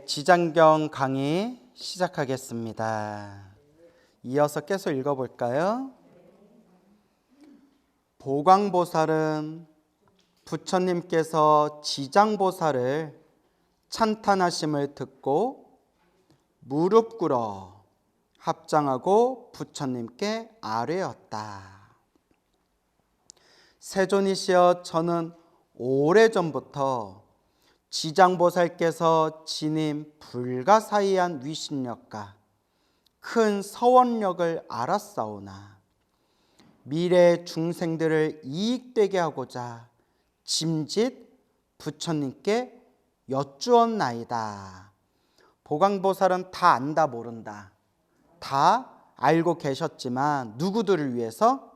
지장경 강의 시작하겠습니다. 이어서 계속 읽어볼까요? 보광보살은 부처님께서 지장보살을 찬탄하심을 듣고 무릎 꿇어 합장하고 부처님께 아뢰었다. 세존이시여, 저는 오래전부터 지장보살께서 지닌 불가사의한 위신력과 큰 서원력을 알았사오나 미래 중생들을 이익되게 하고자 짐짓 부처님께 여쭈었나이다. 보광보살은 다 안다 모른다. 다 알고 계셨지만 누구들을 위해서?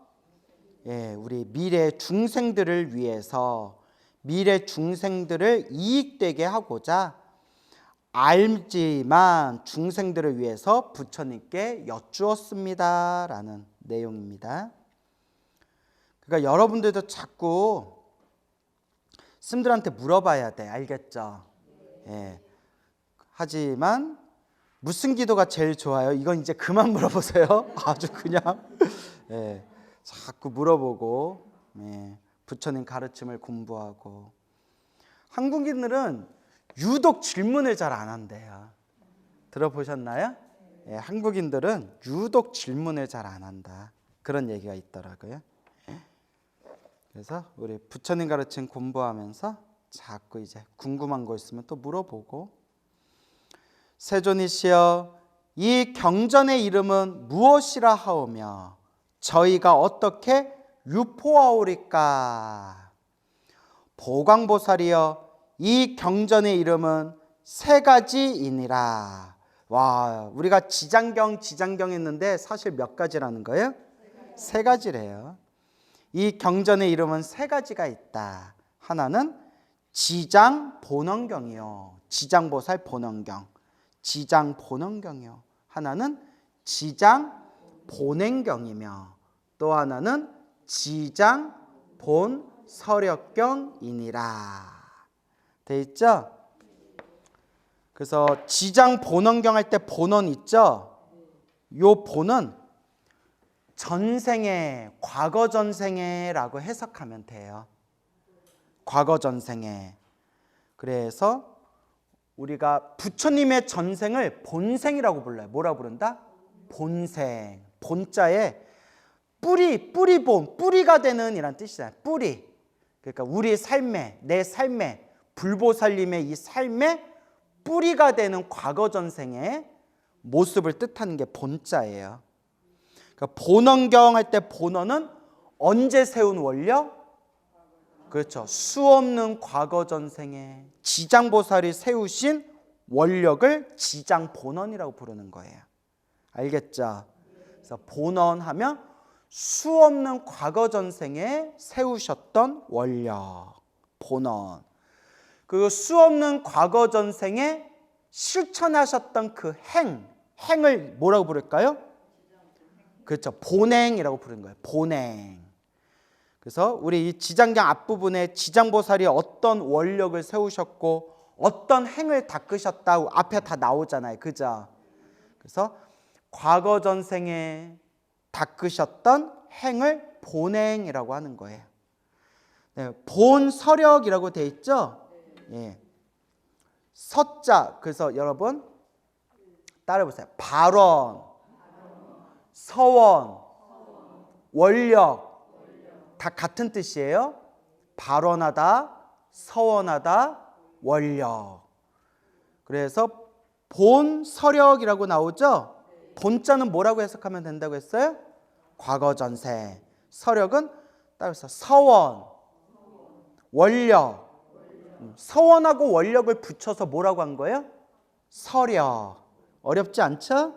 우리 미래 중생들을 위해서, 미래 중생들을 이익되게 하고자 알지만 중생들을 위해서 부처님께 여쭈었습니다 라는 내용입니다. 그러니까 여러분들도 자꾸 스님들한테 물어봐야 돼. 알겠죠? 하지만 무슨 기도가 제일 좋아요? 이건 이제 그만 물어보세요. 아주 그냥 자꾸 물어보고 부처님 가르침을 공부하고. 한국인들은 유독 질문을 잘 안 한대요. 들어보셨나요? 한국인들은 유독 질문을 잘 안 한다. 그런 얘기가 있더라고요. 그래서 우리 부처님 가르침 공부하면서 자꾸 이제 궁금한 거 있으면 또 물어보고. 세존이시여, 이 경전의 이름은 무엇이라 하오며 저희가 어떻게 유포하오리까? 보광보살이여, 이 경전의 이름은 세 가지이니라. 와, 우리가 지장경 했는데 사실 몇 가지라는 거예요? 세 가지래요. 이 경전의 이름은 세 가지가 있다. 하나는 지장본원경이요, 지장보살 본원경, 지장본원경이요. 하나는 지장본행경이며 또 하나는 지장본서력경이니라. 돼 있죠? 그래서 지장본원경 할 때 본원 있죠? 요 본은 전생에, 과거 전생에라고 해석하면 돼요. 과거 전생에. 그래서 우리가 부처님의 전생을 본생이라고 불러요. 뭐라고 부른다? 본생. 본자에 뿌리본, 뿌리가 되는 이란 뜻이잖아요. 뿌리. 그러니까 우리 삶에, 내 삶에, 불보살님의 이 삶에 뿌리가 되는 과거 전생의 모습을 뜻하는 게 본자예요. 그러니까 본원경 할 때 본원은 언제 세운 원력? 그렇죠. 수없는 과거 전생에 지장보살이 세우신 원력을 지장본원이라고 부르는 거예요. 알겠죠? 그래서 본원 하면 수없는 과거 전생에 세우셨던 원력, 본원. 그 수없는 과거 전생에 실천하셨던 그 행을 뭐라고 부를까요? 그렇죠. 본행이라고 부르는 거예요. 본행. 그래서 우리 이 지장경 앞부분에 지장보살이 어떤 원력을 세우셨고 어떤 행을 닦으셨다고 앞에 다 나오잖아요. 그죠? 그래서 과거 전생에 닦으셨던 행을 본행이라고 하는 거예요. 본서력이라고 돼 있죠? 서자. 그래서 여러분 따라해 보세요. 발원, 서원, 원력 다 같은 뜻이에요. 발원하다, 서원하다, 원력. 그래서 본서력이라고 나오죠? 본자는 뭐라고 해석하면 된다고 했어요? 과거 전생. 서력은 따라서 서원, 원력. 서원하고 원력을 붙여서 뭐라고 한 거예요? 서력. 어렵지 않죠?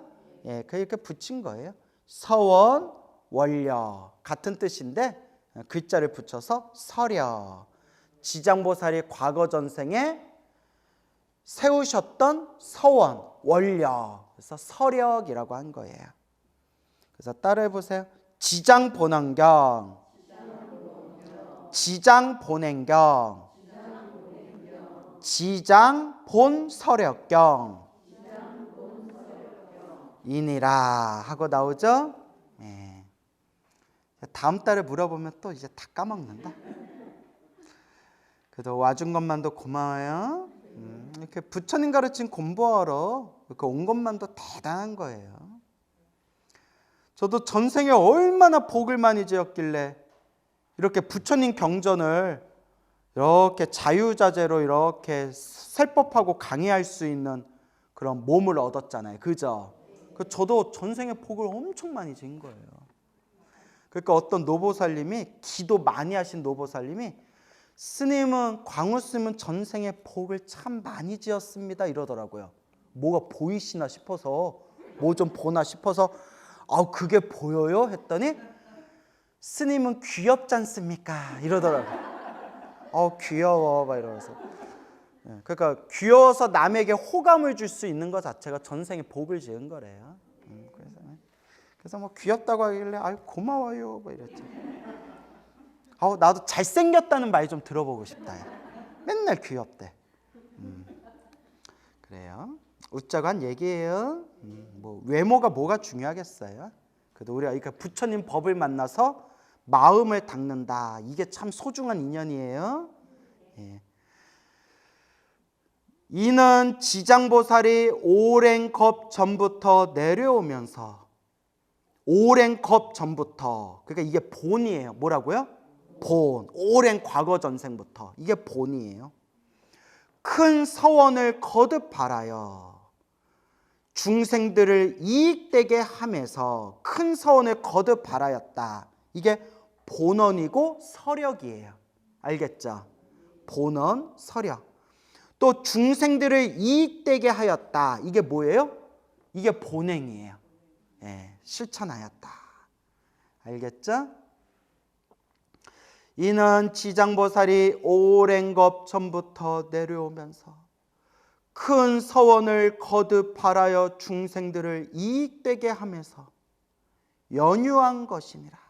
그렇게 붙인 거예요. 서원, 원력 같은 뜻인데 글자를 붙여서 서력. 지장보살이 과거 전생에 세우셨던 서원, 원력. 그래서 서력이라고 한 거예요. 그래서 따라해 보세요. 지장본원경, 지장본행경, 지장 본 서력경 이니라 하고 나오죠. 예. 다음 달에 물어보면 또 이제 다 까먹는다. 그래도 와준 것만도 고마워요. 이렇게 부처님 가르친 공부하러 이렇게 온 것만도 대단한 거예요. 저도 전생에 얼마나 복을 많이 지었길래 이렇게 부처님 경전을 이렇게 자유자재로 이렇게 설법하고 강의할 수 있는 그런 몸을 얻었잖아요. 그죠? 저도 전생에 복을 엄청 많이 지은 거예요. 그러니까 어떤 노보살님이, 기도 많이 하신 노보살님이, 스님은, 광우 스님은 전생에 복을 참 많이 지었습니다 이러더라고요. 뭐가 보이시나 싶어서, 뭐 좀 보나 싶어서 그게 보여요? 했더니 스님은 귀엽지 않습니까? 이러더라고요. 귀여워 막 이러면서. 그러니까 귀여워서 남에게 호감을 줄 수 있는 것 자체가 전생에 복을 지은 거래요. 그래서 뭐 귀엽다고 하길래 고마워요 뭐 이랬죠. 나도 잘생겼다는 말 좀 들어보고 싶다. 맨날 귀엽대. 그래요. 웃자고 한 얘기예요. 뭐 외모가 뭐가 중요하겠어요. 그래도 우리가 그러니까 부처님 법을 만나서 마음을 닦는다. 이게 참 소중한 인연이에요. 예. 이는 지장보살이 오랜 겁 전부터 내려오면서, 오랜 겁 전부터, 그러니까 이게 본이에요. 뭐라고요? 본. 오랜 과거 전생부터. 이게 본이에요. 큰 서원을 거듭 바라여 중생들을 이익되게 하면서 큰 서원을 거듭 바라였다. 이게 본언이고 서력이에요. 알겠죠? 본언, 서력. 또 중생들을 이익되게 하였다. 이게 뭐예요? 이게 본행이에요. 예, 실천하였다. 알겠죠? 이는 지장보살이 오랜 겁 전부터 내려오면서 큰 서원을 거듭 바라여 중생들을 이익되게 하면서 연유한 것이니라.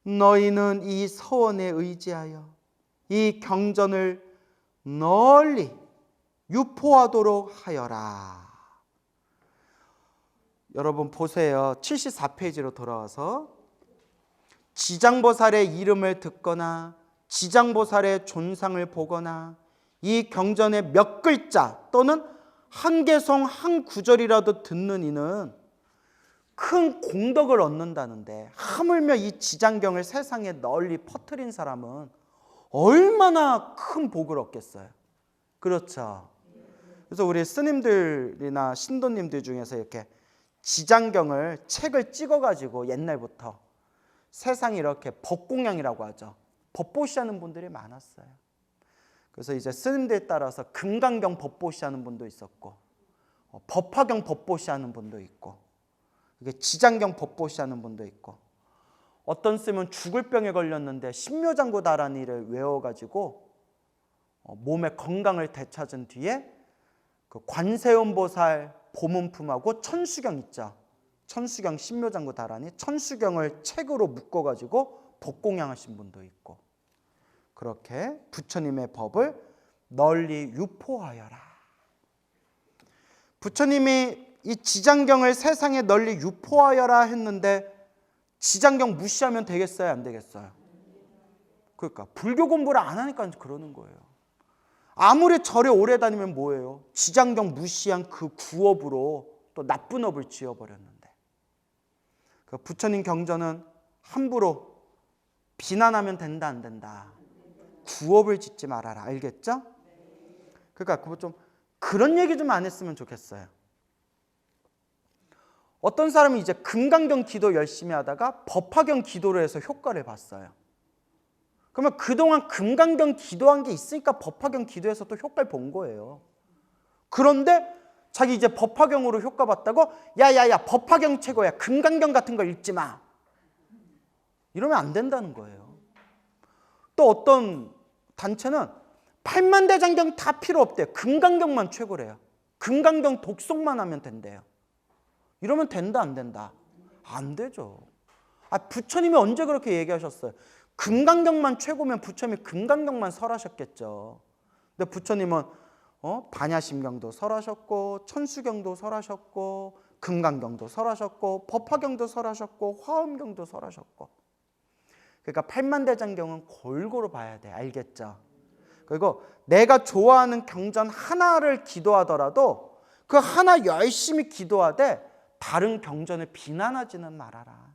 너희는 이 서원에 의지하여 이 경전을 널리 유포하도록 하여라. 여러분 보세요. 74페이지로 돌아와서 지장보살의 이름을 듣거나 지장보살의 존상을 보거나 이 경전의 몇 글자 또는 한 개성 한 구절이라도 듣는 이는 큰 공덕을 얻는다는데, 하물며 이 지장경을 세상에 널리 퍼뜨린 사람은 얼마나 큰 복을 얻겠어요. 그렇죠. 그래서 우리 스님들이나 신도님들 중에서 이렇게 지장경을 책을 찍어가지고 옛날부터 세상에 이렇게 법공양이라고 하죠. 법보시 하는 분들이 많았어요. 그래서 이제 스님들에 따라서 금강경 법보시 하는 분도 있었고, 법화경 법보시 하는 분도 있고, 지장경 법보시 하는 분도 있고, 어떤 스님은 죽을 병에 걸렸는데 신묘장구다라니를 외워가지고 몸의 건강을 되찾은 뒤에 그 관세음보살 보문품하고 천수경 있죠. 천수경 신묘장구다라니, 천수경을 책으로 묶어가지고 법공양하신 분도 있고, 그렇게 부처님의 법을 널리 유포하여라. 부처님이 이 지장경을 세상에 널리 유포하여라 했는데 지장경 무시하면 되겠어요? 안 되겠어요? 그러니까 불교 공부를 안 하니까 그러는 거예요. 아무리 절에 오래 다니면 뭐예요? 지장경 무시한 그 구업으로 또 나쁜 업을 지어버렸는데, 그 부처님 경전은 함부로 비난하면 된다 안 된다? 구업을 짓지 말아라. 알겠죠? 그러니까 그거 좀 그런 얘기 좀 안 했으면 좋겠어요. 어떤 사람이 이제 금강경 기도 열심히 하다가 법화경 기도를 해서 효과를 봤어요. 그러면 그동안 금강경 기도한 게 있으니까 법화경 기도해서 또 효과를 본 거예요. 그런데 자기 이제 법화경으로 효과 봤다고 야야야 법화경 최고야, 금강경 같은 거 읽지 마, 이러면 안 된다는 거예요. 또 어떤 단체는 8만 대장경 다 필요 없대요. 금강경만 최고래요. 금강경 독송만 하면 된대요. 이러면 된다 안 된다? 안 되죠. 부처님이 언제 그렇게 얘기하셨어요? 금강경만 최고면 부처님이 금강경만 설하셨겠죠. 근데 부처님은 반야심경도 설하셨고 천수경도 설하셨고 금강경도 설하셨고 법화경도 설하셨고 화엄경도 설하셨고. 그러니까 팔만대장경은 골고루 봐야 돼. 알겠죠? 그리고 내가 좋아하는 경전 하나를 기도하더라도 그 하나 열심히 기도하되 다른 경전을 비난하지는 말아라.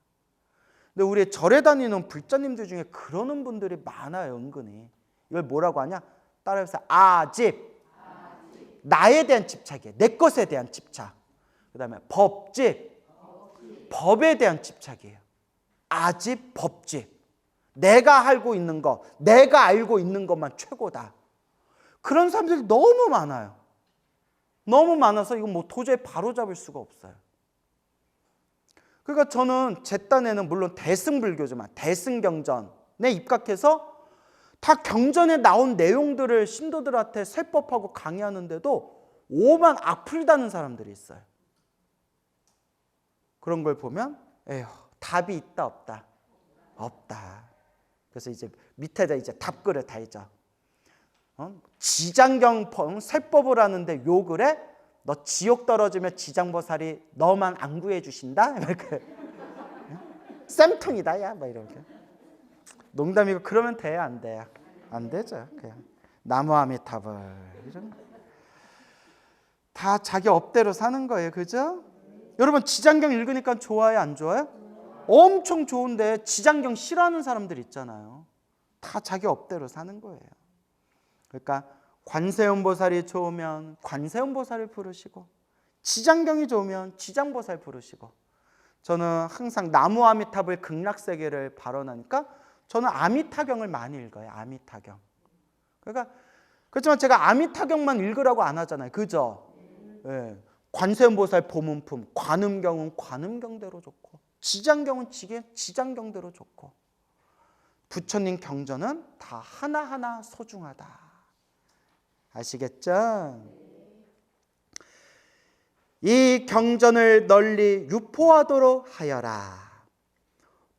근데 우리 절에 다니는 불자님들 중에 그러는 분들이 많아요. 은근히. 이걸 뭐라고 하냐? 따라해서 아집. 나에 대한 집착이에요. 내 것에 대한 집착. 그 다음에 법집. 법에 대한 집착이에요. 아집, 법집. 내가 알고 있는 것, 내가 알고 있는 것만 최고다. 그런 사람들이 너무 많아요. 너무 많아서 이거 뭐 도저히 바로잡을 수가 없어요. 그러니까 저는 제 딴에는 물론 대승불교지만 대승경전에 입각해서 다 경전에 나온 내용들을 신도들한테 설법하고 강의하는데도 오만 악플다는 사람들이 있어요. 그런 걸 보면 에휴, 답이 있다 없다? 없다. 그래서 이제 밑에다 이제 답글을 달죠. 지장경 설법을 하는데 욕을 해? 너 지옥 떨어지면 지장보살이 너만 안 구해주신다? 이렇게. 쌤통이다 야, 막 이렇게. 농담이고 그러면 돼요, 안 돼요? 안 되죠. 그냥 나무아미타불 이런. 다 자기 업대로 사는 거예요, 그죠? 여러분 지장경 읽으니까 좋아요, 안 좋아요? 엄청 좋은데 지장경 싫어하는 사람들 있잖아요. 다 자기 업대로 사는 거예요. 그러니까 관세음보살이 좋으면 관세음보살을 부르시고 지장경이 좋으면 지장보살 부르시고. 저는 항상 나무 아미타불 극락세계를 발언하니까 저는 아미타경을 많이 읽어요. 아미타경. 그러니까 그렇지만 제가 아미타경만 읽으라고 안 하잖아요. 그죠? 예. 관세음보살 보문품, 관음경은 관음경대로 좋고 지장경은 지장경대로 좋고 부처님 경전은 다 하나하나 소중하다. 아시겠죠? 이 경전을 널리 유포하도록 하여라.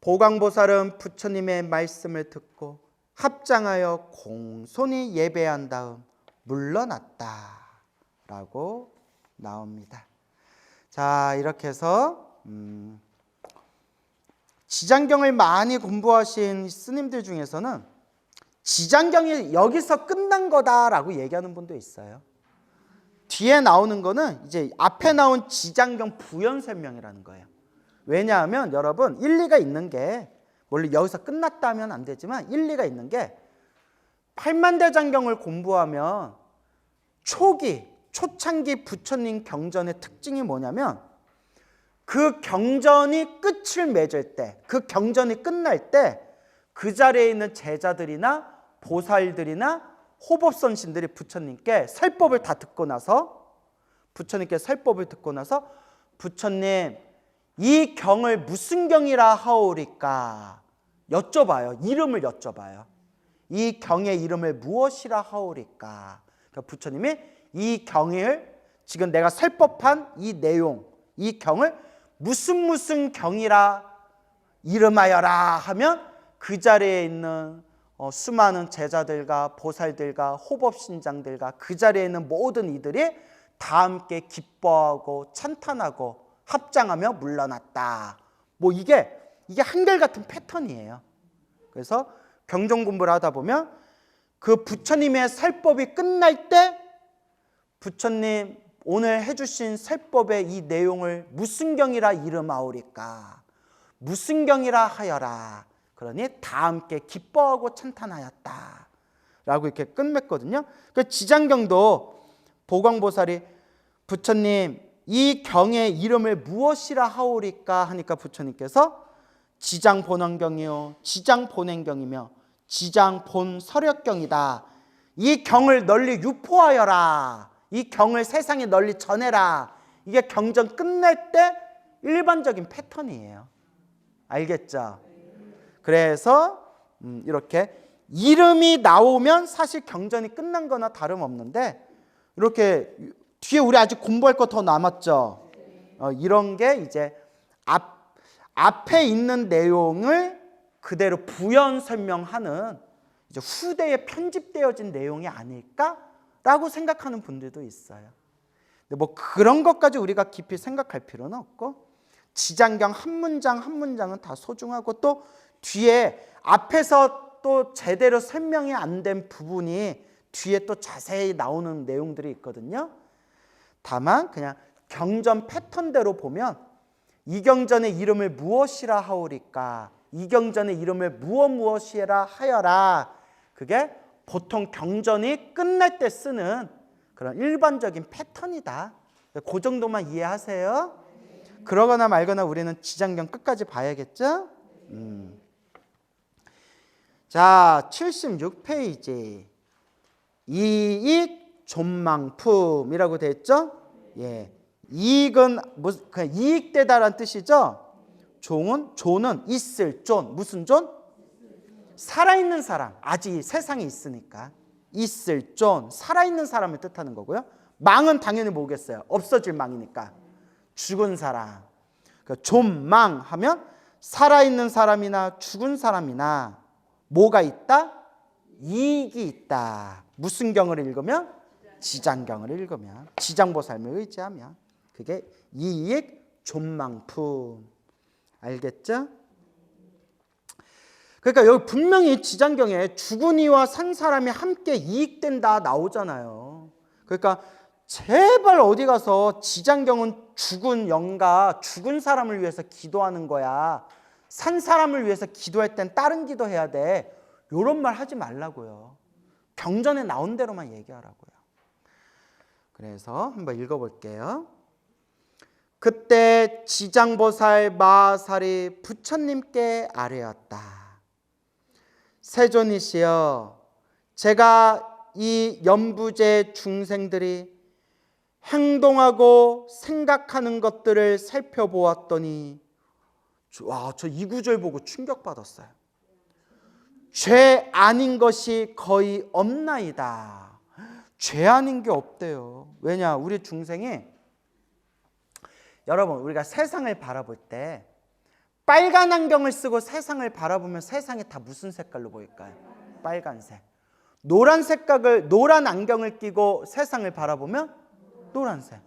보광보살은 부처님의 말씀을 듣고 합장하여 공손히 예배한 다음 물러났다 라고 나옵니다. 자, 이렇게 해서 지장경을 많이 공부하신 스님들 중에서는 지장경이 여기서 끝난 거다라고 얘기하는 분도 있어요. 뒤에 나오는 거는 이제 앞에 나온 지장경 부연 설명이라는 거예요. 왜냐하면 여러분 일리가 있는 게, 물론 여기서 끝났다 하면 안 되지만 일리가 있는 게, 팔만대장경을 공부하면 초창기 부처님 경전의 특징이 뭐냐면 그 경전이 끝을 맺을 때, 그 경전이 끝날 때 그 자리에 있는 제자들이나 보살들이나 호법선신들이 부처님께 설법을 다 듣고 나서, 부처님께 설법을 듣고 나서 부처님 이 경을 무슨 경이라 하오리까 여쭤봐요. 이름을 여쭤봐요. 이 경의 이름을 무엇이라 하오리까. 그러니까 부처님이 이 경을, 지금 내가 설법한 이 내용, 이 경을 무슨 경이라 이름하여라 하면 그 자리에 있는 수많은 제자들과 보살들과 호법신장들과 그 자리에 있는 모든 이들이 다 함께 기뻐하고 찬탄하고 합장하며 물러났다. 뭐 이게 한결같은 패턴이에요. 그래서 경전 공부를 하다 보면 그 부처님의 설법이 끝날 때 부처님 오늘 해주신 설법의 이 내용을 무슨 경이라 이름하오리까, 무슨 경이라 하여라. 그러니 다 함께 기뻐하고 찬탄하였다 라고 이렇게 끝맺거든요. 그 지장경도 보광보살이 부처님 이 경의 이름을 무엇이라 하오리까 하니까 부처님께서 지장본원경이요 지장본행경이며 지장본설역경이다. 이 경을 널리 유포하여라. 이 경을 세상에 널리 전해라. 이게 경전 끝낼 때 일반적인 패턴이에요. 알겠죠? 그래서 이렇게 이름이 나오면 사실 경전이 끝난 거나 다름없는데, 이렇게 뒤에 우리 아직 공부할 거 더 남았죠. 이런 게 이제 앞에 있는 내용을 그대로 부연 설명하는 이제 후대에 편집되어진 내용이 아닐까 라고 생각하는 분들도 있어요. 근데 뭐 그런 것까지 우리가 깊이 생각할 필요는 없고, 지장경 한 문장 한 문장은 다 소중하고, 또 뒤에 앞에서 또 제대로 설명이 안 된 부분이 뒤에 또 자세히 나오는 내용들이 있거든요. 다만 그냥 경전 패턴대로 보면 이 경전의 이름을 무엇이라 하오리까, 이 경전의 이름을 무엇이라 하여라, 그게 보통 경전이 끝날 때 쓰는 그런 일반적인 패턴이다. 그 정도만 이해하세요. 그러거나 말거나 우리는 지장경 끝까지 봐야겠죠. 자, 76페이지 이익 존망품이라고 되어 있죠. 예, 이익은 그냥 이익되다라는 뜻이죠. 존은 있을 존, 무슨 존? 살아있는 사람, 아직 세상에 있으니까 있을 존, 살아있는 사람을 뜻하는 거고요. 망은 당연히 뭐겠어요? 없어질 망이니까 죽은 사람. 그러니까 존망 하면 살아있는 사람이나 죽은 사람이나 뭐가 있다? 이익이 있다. 무슨 경을 읽으면? 지장경을 읽으면, 지장보살을 의지하면, 그게 이익 존망품. 알겠죠? 그러니까 여기 분명히 지장경에 죽은 이와 산 사람이 함께 이익된다 나오잖아요. 그러니까 제발 어디 가서 지장경은 죽은 영가, 죽은 사람을 위해서 기도하는 거야, 산 사람을 위해서 기도할 땐 다른 기도해야 돼, 이런 말 하지 말라고요. 경전에 나온 대로만 얘기하라고요. 그래서 한번 읽어볼게요. 그때 지장보살 마하살이 부처님께 아뢰었다. 세존이시여, 제가 이 연부제 중생들이 행동하고 생각하는 것들을 살펴보았더니, 와, 저 이 구절 보고 충격받았어요. 죄 아닌 것이 거의 없나이다. 죄 아닌 게 없대요. 왜냐? 우리 중생이, 여러분, 우리가 세상을 바라볼 때 빨간 안경을 쓰고 세상을 바라보면 세상이 다 무슨 색깔로 보일까요? 빨간색. 노란 안경을 끼고 세상을 바라보면 노란색.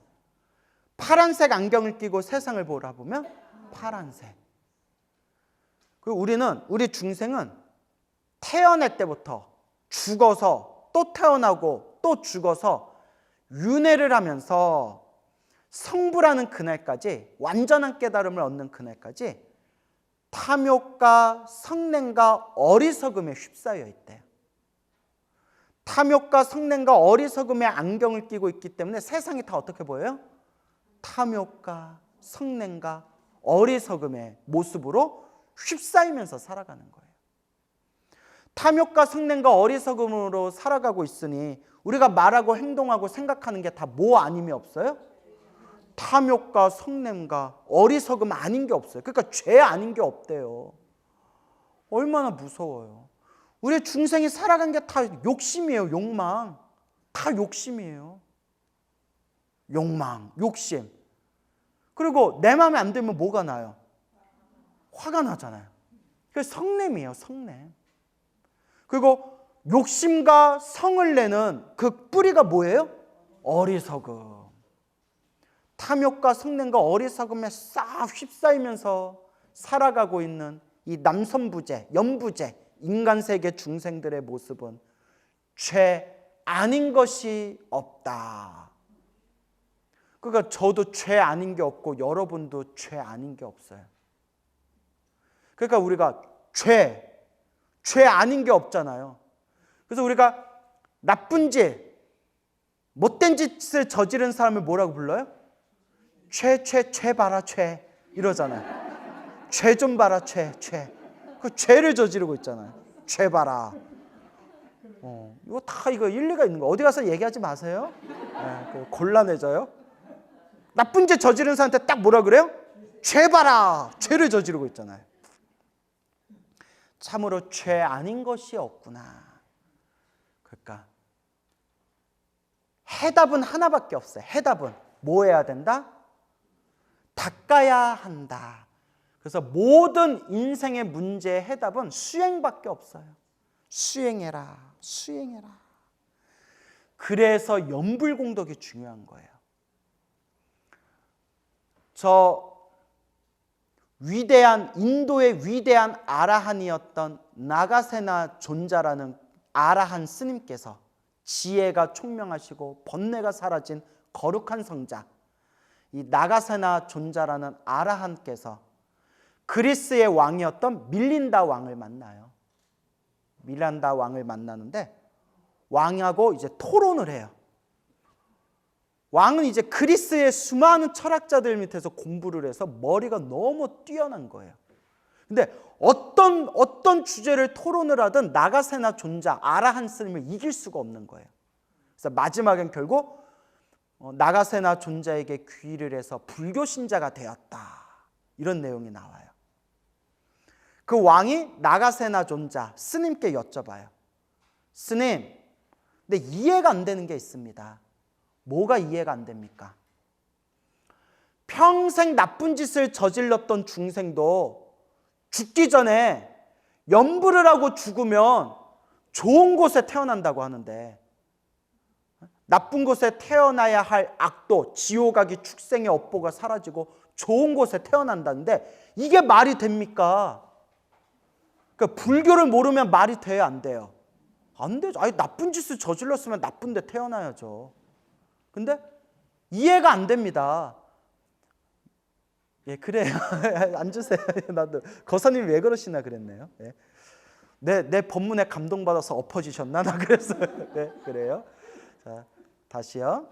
파란색 안경을 끼고 세상을 바라보면 파란색. 그리고 우리 중생은 태어날 때부터 죽어서 또 태어나고 또 죽어서 윤회를 하면서 성불하는 그날까지, 완전한 깨달음을 얻는 그날까지 탐욕과 성냄과 어리석음에 휩싸여 있대요. 탐욕과 성냄과 어리석음의 안경을 끼고 있기 때문에 세상이 다 어떻게 보여요? 탐욕과 성냄과 어리석음의 모습으로 휩싸이면서 살아가는 거예요. 탐욕과 성냄과 어리석음으로 살아가고 있으니 우리가 말하고 행동하고 생각하는 게 다 뭐 아님이 없어요? 탐욕과 성냄과 어리석음 아닌 게 없어요. 그러니까 죄 아닌 게 없대요. 얼마나 무서워요. 우리 중생이 살아간 게 다 욕심이에요. 욕망. 다 욕심이에요. 욕망, 욕심. 그리고 내 마음에 안 들면 뭐가 나요? 화가 나잖아요. 그게 성냄이에요. 성냄. 그리고 욕심과 성을 내는 그 뿌리가 뭐예요? 어리석음. 탐욕과 성냄과 어리석음에 싹 휩싸이면서 살아가고 있는 이 남선부재, 연부재, 인간세계 중생들의 모습은 죄 아닌 것이 없다. 그러니까 저도 죄 아닌 게 없고 여러분도 죄 아닌 게 없어요. 그러니까 우리가 죄 아닌 게 없잖아요. 그래서 우리가 나쁜 짓, 못된 짓을 저지른 사람을 뭐라고 불러요? 죄 봐라, 죄. 이러잖아요. 죄 좀 봐라, 죄. 그 죄를 저지르고 있잖아요. 죄 봐라. 이거 다 일리가 있는 거. 어디 가서 얘기하지 마세요. 네, 곤란해져요. 나쁜 짓 저지른 사람한테 딱 뭐라 그래요? 죄 봐라. 죄를 저지르고 있잖아요. 참으로 죄 아닌 것이 없구나. 그러니까 해답은 하나밖에 없어요. 해답은 뭐 해야 된다? 닦아야 한다. 그래서 모든 인생의 문제의 해답은 수행밖에 없어요. 수행해라. 수행해라. 그래서 연불공덕이 중요한 거예요. 저 위대한 인도의 위대한 아라한이었던 나가세나 존자라는 아라한 스님께서 지혜가 총명하시고 번뇌가 사라진 거룩한 성자, 이 나가세나 존자라는 아라한께서 그리스의 왕이었던 밀린다 왕을 만나요. 밀란다 왕을 만나는데 왕하고 이제 토론을 해요. 왕은 이제 그리스의 수많은 철학자들 밑에서 공부를 해서 머리가 너무 뛰어난 거예요. 근데 어떤 주제를 토론을 하든 나가세나 존자, 아라한 스님을 이길 수가 없는 거예요. 그래서 마지막엔 결국 나가세나 존자에게 귀의를 해서 불교 신자가 되었다. 이런 내용이 나와요. 그 왕이 나가세나 존자, 스님께 여쭤봐요. 스님, 근데 이해가 안 되는 게 있습니다. 뭐가 이해가 안 됩니까? 평생 나쁜 짓을 저질렀던 중생도 죽기 전에 염불을 하고 죽으면 좋은 곳에 태어난다고 하는데, 나쁜 곳에 태어나야 할 악도, 지옥악이 축생의 업보가 사라지고 좋은 곳에 태어난다는데 이게 말이 됩니까? 그러니까 불교를 모르면 말이 돼요, 안 돼요? 안 되죠. 아니, 나쁜 짓을 저질렀으면 나쁜 데 태어나야죠. 근데 이해가 안 됩니다. 예, 그래요. 앉으세요. 나도 거사님이 왜 그러시나 그랬네요. 예. 내 법문에 감동받아서 엎어지셨나? 나 그랬어요. 네, 그래요. 자, 다시요.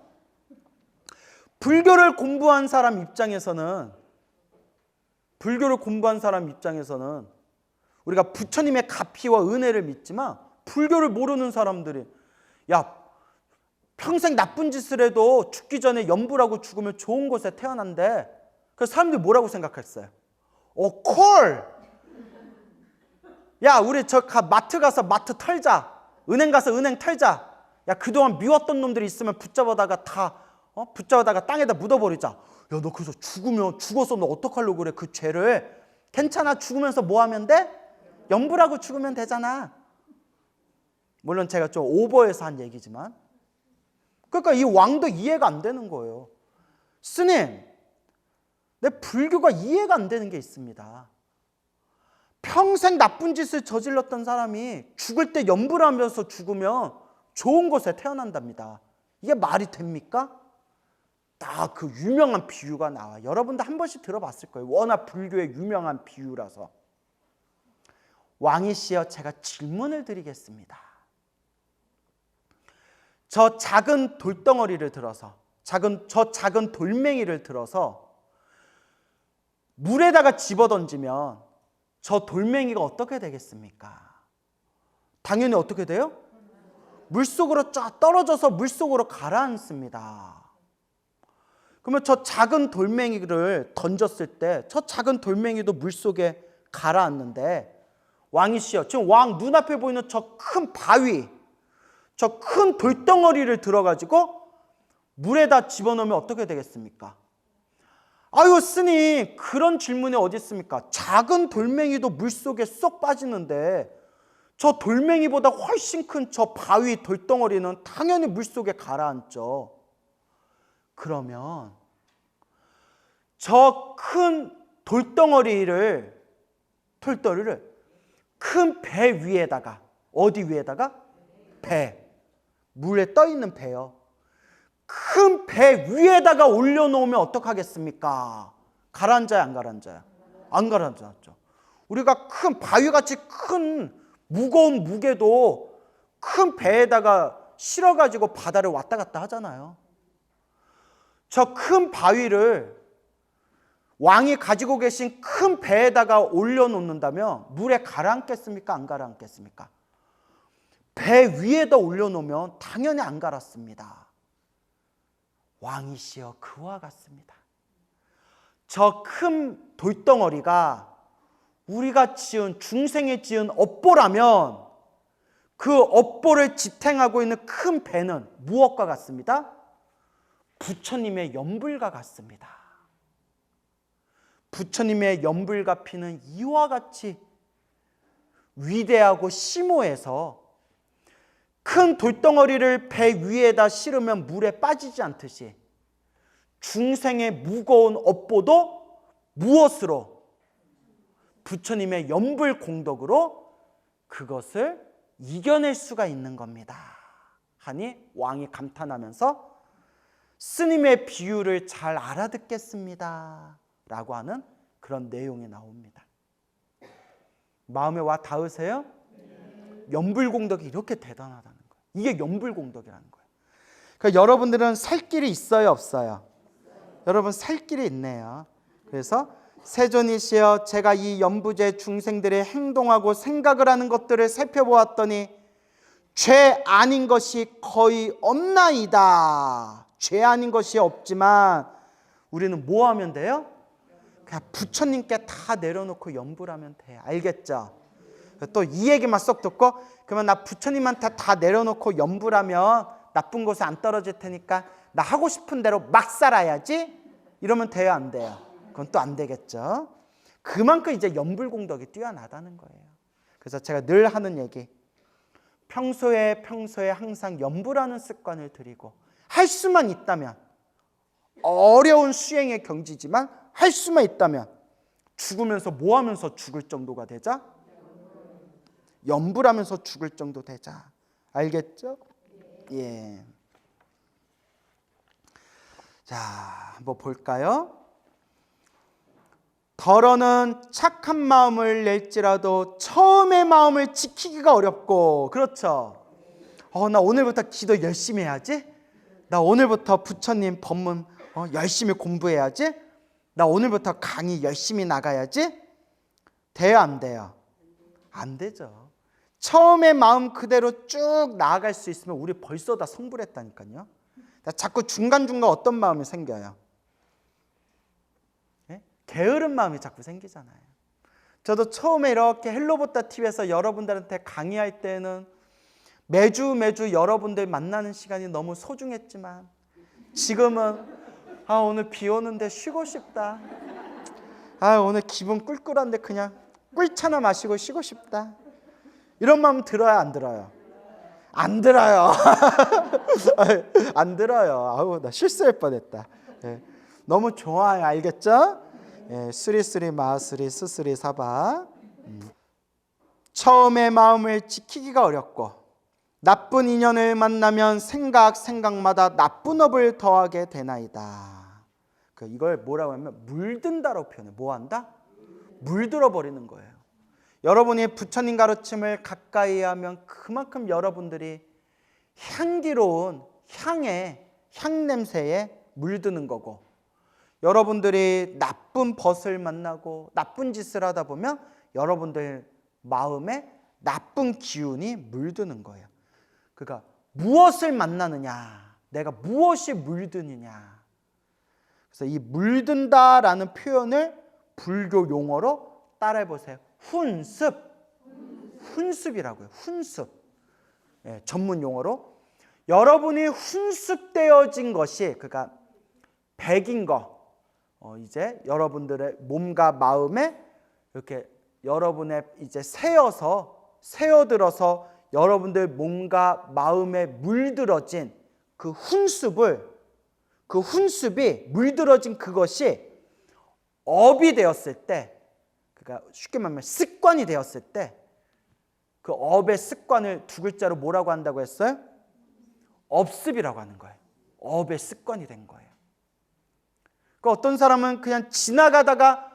불교를 공부한 사람 입장에서는 우리가 부처님의 가피와 은혜를 믿지만 불교를 모르는 사람들이 야, 평생 나쁜 짓을 해도 죽기 전에 염불하고 죽으면 좋은 곳에 태어난대. 그래서 사람들이 뭐라고 생각했어요? 콜! 야, 우리 마트 가서 마트 털자. 은행 가서 은행 털자. 야, 그동안 미웠던 놈들이 있으면 붙잡아다가 땅에다 묻어버리자. 야, 너 그래서 죽어서 너 어떡하려고 그래? 그 죄를. 괜찮아, 죽으면서 뭐 하면 돼? 염불하고 죽으면 되잖아. 물론 제가 좀 오버해서 한 얘기지만. 그러니까 이 왕도 이해가 안 되는 거예요. 스님, 내 불교가 이해가 안 되는 게 있습니다. 평생 나쁜 짓을 저질렀던 사람이 죽을 때 염불하면서 죽으면 좋은 곳에 태어난답니다. 이게 말이 됩니까? 딱 그 유명한 비유가 나와. 여러분도 한 번씩 들어봤을 거예요. 워낙 불교의 유명한 비유라서. 왕이시여, 제가 질문을 드리겠습니다. 저 작은 돌덩어리를 들어서, 작은 돌멩이를 들어서 물에다가 집어던지면 저 돌멩이가 어떻게 되겠습니까? 당연히 어떻게 돼요? 물속으로 쫙 떨어져서 물속으로 가라앉습니다. 그러면 저 작은 돌멩이를 던졌을 때 저 작은 돌멩이도 물속에 가라앉는데, 왕이시여, 지금 왕 눈앞에 보이는 저 큰 바위, 저 큰 돌덩어리를 들어가지고 물에다 집어넣으면 어떻게 되겠습니까? 아유, 스님, 그런 질문이 어디 있습니까? 작은 돌멩이도 물속에 쏙 빠지는데 저 돌멩이보다 훨씬 큰 저 바위 돌덩어리는 당연히 물속에 가라앉죠. 그러면 저 큰 돌덩어리를 큰 배 위에다가, 어디 위에다가? 배. 물에 떠 있는 배요. 큰 배 위에다가 올려놓으면 어떡하겠습니까? 가라앉아요, 안 가라앉아요? 안 가라앉았죠. 우리가 큰 바위같이 큰 무거운 무게도 큰 배에다가 실어가지고 바다를 왔다 갔다 하잖아요. 저 큰 바위를 왕이 가지고 계신 큰 배에다가 올려놓는다면 물에 가라앉겠습니까? 안 가라앉겠습니까? 배 위에다 올려놓으면 당연히 안 가라앉습니다. 왕이시여, 그와 같습니다. 저 큰 돌덩어리가 우리가 중생이 지은 업보라면 그 업보를 지탱하고 있는 큰 배는 무엇과 같습니다? 부처님의 연불과 같습니다. 부처님의 연불과 피는 이와 같이 위대하고 심오해서 큰 돌덩어리를 배 위에다 실으면 물에 빠지지 않듯이 중생의 무거운 업보도 무엇으로? 부처님의 연불공덕으로 그것을 이겨낼 수가 있는 겁니다 하니 왕이 감탄하면서 스님의 비유를 잘 알아듣겠습니다 라고 하는 그런 내용이 나옵니다. 마음에 와 닿으세요? 연불공덕이 이렇게 대단하다는 거예요. 이게 연불공덕이라는 거예요. 그러니까 여러분들은 살 길이 있어요, 없어요? 여러분 살 길이 있네요. 그래서 세존이시여, 제가 이 연부제 중생들의 행동하고 생각을 하는 것들을 살펴보았더니 죄 아닌 것이 거의 없나이다. 죄 아닌 것이 없지만 우리는 뭐 하면 돼요? 그냥 부처님께 다 내려놓고 연불하면 돼. 알겠죠? 또 이 얘기만 쏙 듣고 그러면 나 부처님한테 다 내려놓고 연불하면 나쁜 곳에 안 떨어질 테니까 나 하고 싶은 대로 막 살아야지 이러면 돼요, 안 돼요? 그건 또 안 되겠죠. 그만큼 이제 연불공덕이 뛰어나다는 거예요. 그래서 제가 늘 하는 얘기, 평소에 항상 연불하는 습관을 들이고 할 수만 있다면, 어려운 수행의 경지지만 할 수만 있다면 죽으면서 뭐 하면서 죽을 정도가 되자? 연불하면서 죽을 정도 되자. 알겠죠? 예. 자, 한번 볼까요? 더러는 착한 마음을 낼지라도 처음의 마음을 지키기가 어렵고, 그렇죠? 나 오늘부터 기도 열심히 해야지. 나 오늘부터 부처님 법문 열심히 공부해야지. 나 오늘부터 강의 열심히 나가야지. 돼요, 안 돼요? 안 되죠. 처음의 마음 그대로 쭉 나아갈 수 있으면 우리 벌써 다 성불했다니까요. 자꾸 중간중간 어떤 마음이 생겨요? 예? 게으른 마음이 자꾸 생기잖아요. 저도 처음에 이렇게 헬로보타 TV에서 여러분들한테 강의할 때는 매주 여러분들 만나는 시간이 너무 소중했지만 지금은 오늘 비 오는데 쉬고 싶다. 오늘 기분 꿀꿀한데 그냥 꿀차나 마시고 쉬고 싶다. 이런 마음 들어요, 안 들어요? 안 들어요. 안 들어요. 나 실수할 뻔했다. 예. 너무 좋아요. 알겠죠? 예. 수리수리 마수리 수수리 사바. 처음에 마음을 지키기가 어렵고 나쁜 인연을 만나면 생각마다 나쁜 업을 더하게 되나이다. 이걸 뭐라고 하면 물든다라고 표현해. 뭐 한다? 물들어 버리는 거예요. 여러분이 부처님 가르침을 가까이 하면 그만큼 여러분들이 향기로운 향 냄새에 물드는 거고, 여러분들이 나쁜 벗을 만나고 나쁜 짓을 하다 보면 여러분들 마음에 나쁜 기운이 물드는 거예요. 그러니까 무엇을 만나느냐, 내가 무엇이 물드느냐. 그래서 이 물든다라는 표현을 불교 용어로 따라해 보세요. 훈습이라고요. 훈습. 예, 전문 용어로 여러분이 훈습되어진 것이, 그러니까 백인 거, 이제 여러분들의 몸과 마음에 이렇게 여러분의 이제 새어들어서 여러분들 몸과 마음에 물들어진 그 훈습이 물들어진 그것이 업이 되었을 때, 그러니까 쉽게 말하면 습관이 되었을 때, 그 업의 습관을 두 글자로 뭐라고 한다고 했어요? 업습이라고 하는 거예요. 업의 습관이 된 거예요. 그 어떤 사람은 그냥 지나가다가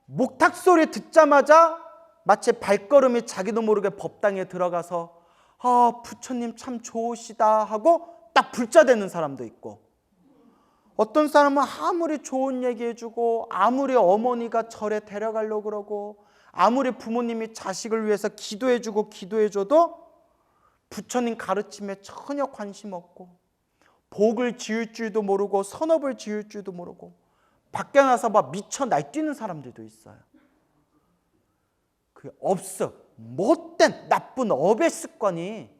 목탁 소리 듣자마자 마치 발걸음이 자기도 모르게 법당에 들어가서 부처님 참 좋으시다 하고 딱 불자되는 사람도 있고, 어떤 사람은 아무리 좋은 얘기해주고 아무리 어머니가 절에 데려가려고 그러고 아무리 부모님이 자식을 위해서 기도해줘도 부처님 가르침에 전혀 관심 없고 복을 지을 줄도 모르고 선업을 지을 줄도 모르고 밖에 나서 막 미쳐 날뛰는 사람들도 있어요. 그 업습, 못된 나쁜 업의 습관이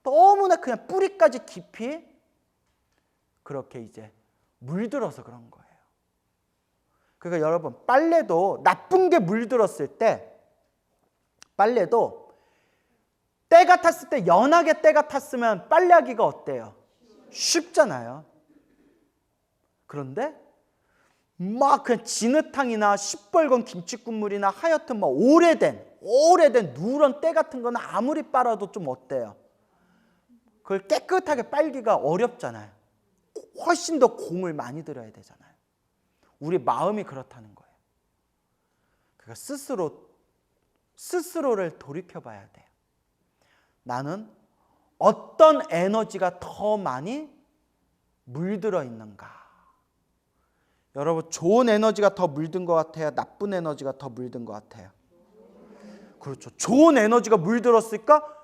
너무나 그냥 뿌리까지 깊이 그렇게 이제 물들어서 그런 거예요. 그러니까 여러분, 빨래도 나쁜 게 물들었을 때 빨래도 때가 탔을 때 연하게 때가 탔으면 빨래하기가 어때요? 쉽잖아요. 그런데 막 그냥 진흙탕이나 시뻘건 김치국물이나 하여튼 뭐 오래된 누런 때 같은 거는 아무리 빨아도 좀 어때요? 그걸 깨끗하게 빨기가 어렵잖아요. 훨씬 더 공을 많이 들여야 되잖아요. 우리 마음이 그렇다는 거예요. 그러니까 스스로를 돌이켜봐야 돼요. 나는 어떤 에너지가 더 많이 물들어 있는가? 여러분, 좋은 에너지가 더 물든 것 같아요? 나쁜 에너지가 더 물든 것 같아요? 그렇죠. 좋은 에너지가 물들었을까?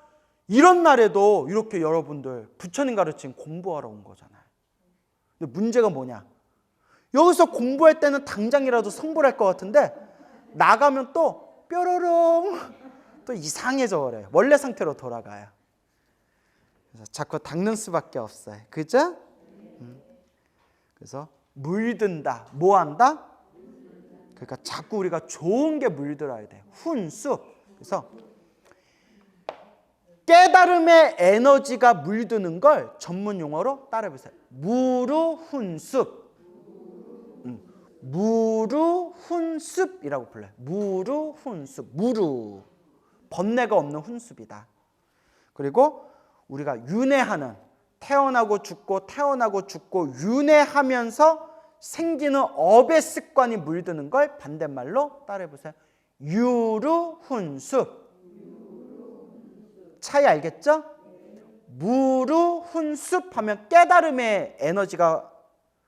이런 날에도 이렇게 여러분들 부처님 가르친 공부하러 온 거잖아요. 근데 문제가 뭐냐? 여기서 공부할 때는 당장이라도 성불할 것 같은데 나가면 또 뾰로롱 또 이상해져 버려요. 원래 상태로 돌아가요. 그래서 자꾸 닦는 수밖에 없어요. 그죠? 그래서 물든다. 뭐 한다? 그러니까 자꾸 우리가 좋은 게 물들어야 돼요. 훈수. 그래서 깨달음의 에너지가 물드는 걸 전문 용어로 따라해보세요. 무르훈습. 무르훈습이라고 불러요. 무르훈습. 무르. 번뇌가 없는 훈습이다. 그리고 우리가 윤회하는, 태어나고 죽고 윤회하면서 생기는 업의 습관이 물드는 걸 반대말로 따라해보세요. 유르훈습. 차이 알겠죠? 무르훈습 하면 깨달음의 에너지가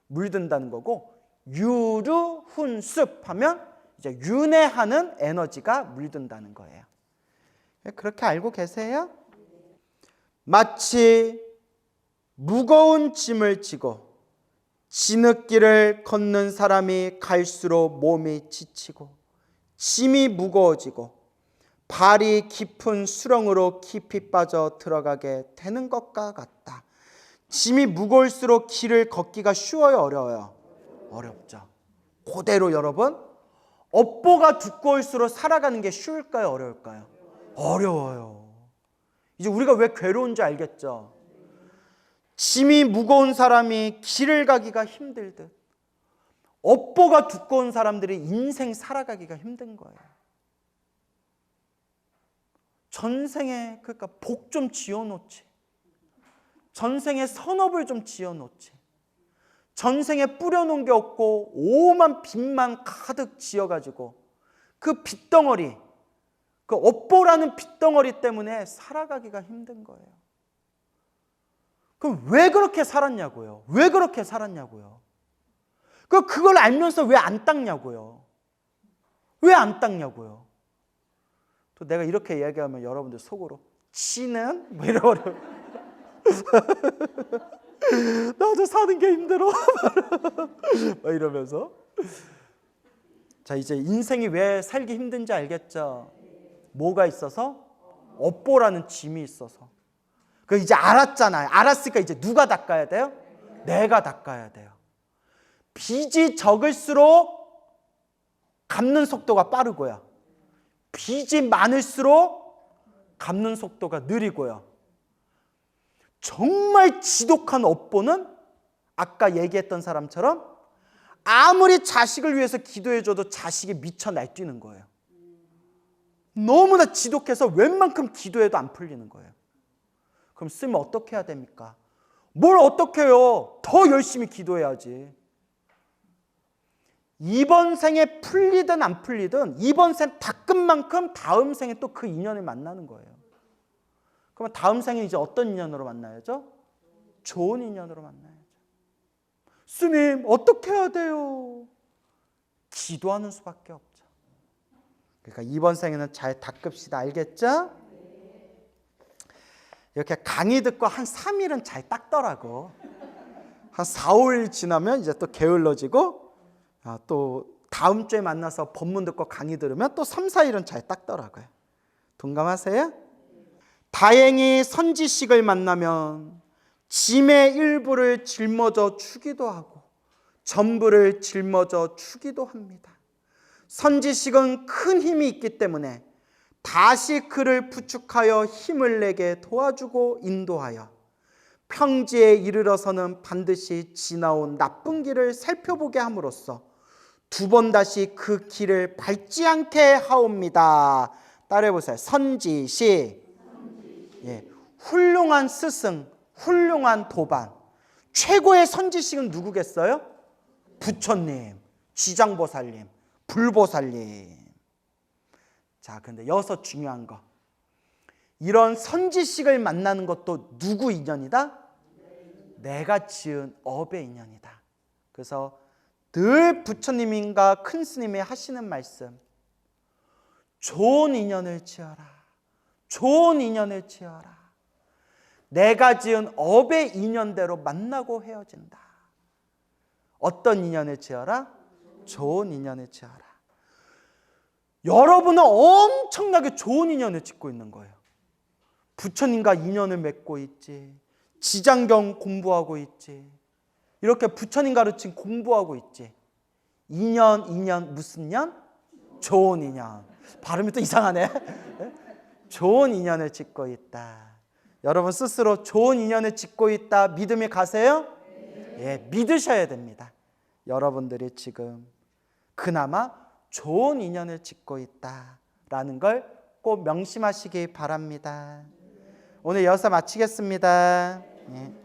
물든다는 거고, 유르훈습 하면 이제 윤회하는 에너지가 물든다는 거예요. 그렇게 알고 계세요? 마치 무거운 짐을 지고 진흙길을 걷는 사람이 갈수록 몸이 지치고 짐이 무거워지고 발이 깊은 수렁으로 깊이 빠져 들어가게 되는 것과 같다. 짐이 무거울수록 길을 걷기가 쉬워요, 어려워요? 어렵죠. 그대로 여러분, 업보가 두꺼울수록 살아가는 게 쉬울까요, 어려울까요? 어려워요. 이제 우리가 왜 괴로운지 알겠죠? 짐이 무거운 사람이 길을 가기가 힘들듯 업보가 두꺼운 사람들이 인생 살아가기가 힘든 거예요. 전생에 그러니까 복 좀 지어놓지, 전생에 선업을 좀 지어놓지, 전생에 뿌려놓은 게 없고 오만 빚만 가득 지어가지고 그 빚덩어리, 그 업보라는 빚덩어리 때문에 살아가기가 힘든 거예요. 그럼 왜 그렇게 살았냐고요? 왜 그렇게 살았냐고요? 그걸 알면서 왜 안 닦냐고요? 왜 안 닦냐고요? 또 내가 이렇게 이야기하면 여러분들 속으로 지는? 뭐 이러고 나도 사는 게 힘들어 막 이러면서. 자, 이제 인생이 왜 살기 힘든지 알겠죠? 뭐가 있어서? 업보라는 짐이 있어서. 그 이제 알았잖아요. 알았으니까 이제 누가 닦아야 돼요? 내가 닦아야 돼요. 빚이 적을수록 갚는 속도가 빠르고요. 빚이 많을수록 갚는 속도가 느리고요. 정말 지독한 업보는 아까 얘기했던 사람처럼 아무리 자식을 위해서 기도해줘도 자식이 미쳐 날뛰는 거예요. 너무나 지독해서 웬만큼 기도해도 안 풀리는 거예요. 그럼 쓰면 어떻게 해야 됩니까? 뭘 어떻게 해요? 더 열심히 기도해야지. 이번 생에 풀리든 안 풀리든 이번 생 닦은 만큼 다음 생에 또 그 인연을 만나는 거예요. 그러면 다음 생에 이제 어떤 인연으로 만나야죠? 좋은 인연으로 만나야죠. 스님, 어떻게 해야 돼요? 기도하는 수밖에 없죠. 그러니까 이번 생에는 잘 닦읍시다. 알겠죠? 이렇게 강의 듣고 한 3일은 잘 닦더라고. 한 4, 5일 지나면 이제 또 게을러지고, 또 다음 주에 만나서 법문 듣고 강의 들으면 또 3, 4일은 잘 닦더라고요. 동감하세요? 다행히 선지식을 만나면 짐의 일부를 짊어져 주기도 하고 전부를 짊어져 주기도 합니다. 선지식은 큰 힘이 있기 때문에 다시 그를 부축하여 힘을 내게 도와주고 인도하여 평지에 이르러서는 반드시 지나온 나쁜 길을 살펴보게 함으로써 두 번 다시 그 길을 밟지 않게 하옵니다. 따라해 보세요. 선지시. 예, 훌륭한 스승, 훌륭한 도반. 최고의 선지식은 누구겠어요? 부처님, 지장보살님, 불보살님. 자, 근데 여기서 중요한 거. 이런 선지식을 만나는 것도 누구 인연이다? 내가 지은 업의 인연이다. 그래서 늘 부처님인가 큰 스님이 하시는 말씀, 좋은 인연을 지어라. 좋은 인연을 지어라. 내가 지은 업의 인연대로 만나고 헤어진다. 어떤 인연을 지어라? 좋은 인연을 지어라. 여러분은 엄청나게 좋은 인연을 짓고 있는 거예요. 부처님과 인연을 맺고 있지. 지장경 공부하고 있지. 이렇게 부처님 가르친 공부하고 있지. 인연 무슨 년? 좋은 인연. 발음이 또 이상하네. 좋은 인연을 짓고 있다. 여러분 스스로 좋은 인연을 짓고 있다 믿음이 가세요? 예, 믿으셔야 됩니다. 여러분들이 지금 그나마 좋은 인연을 짓고 있다라는 걸 꼭 명심하시기 바랍니다. 오늘 여기서 마치겠습니다. 예.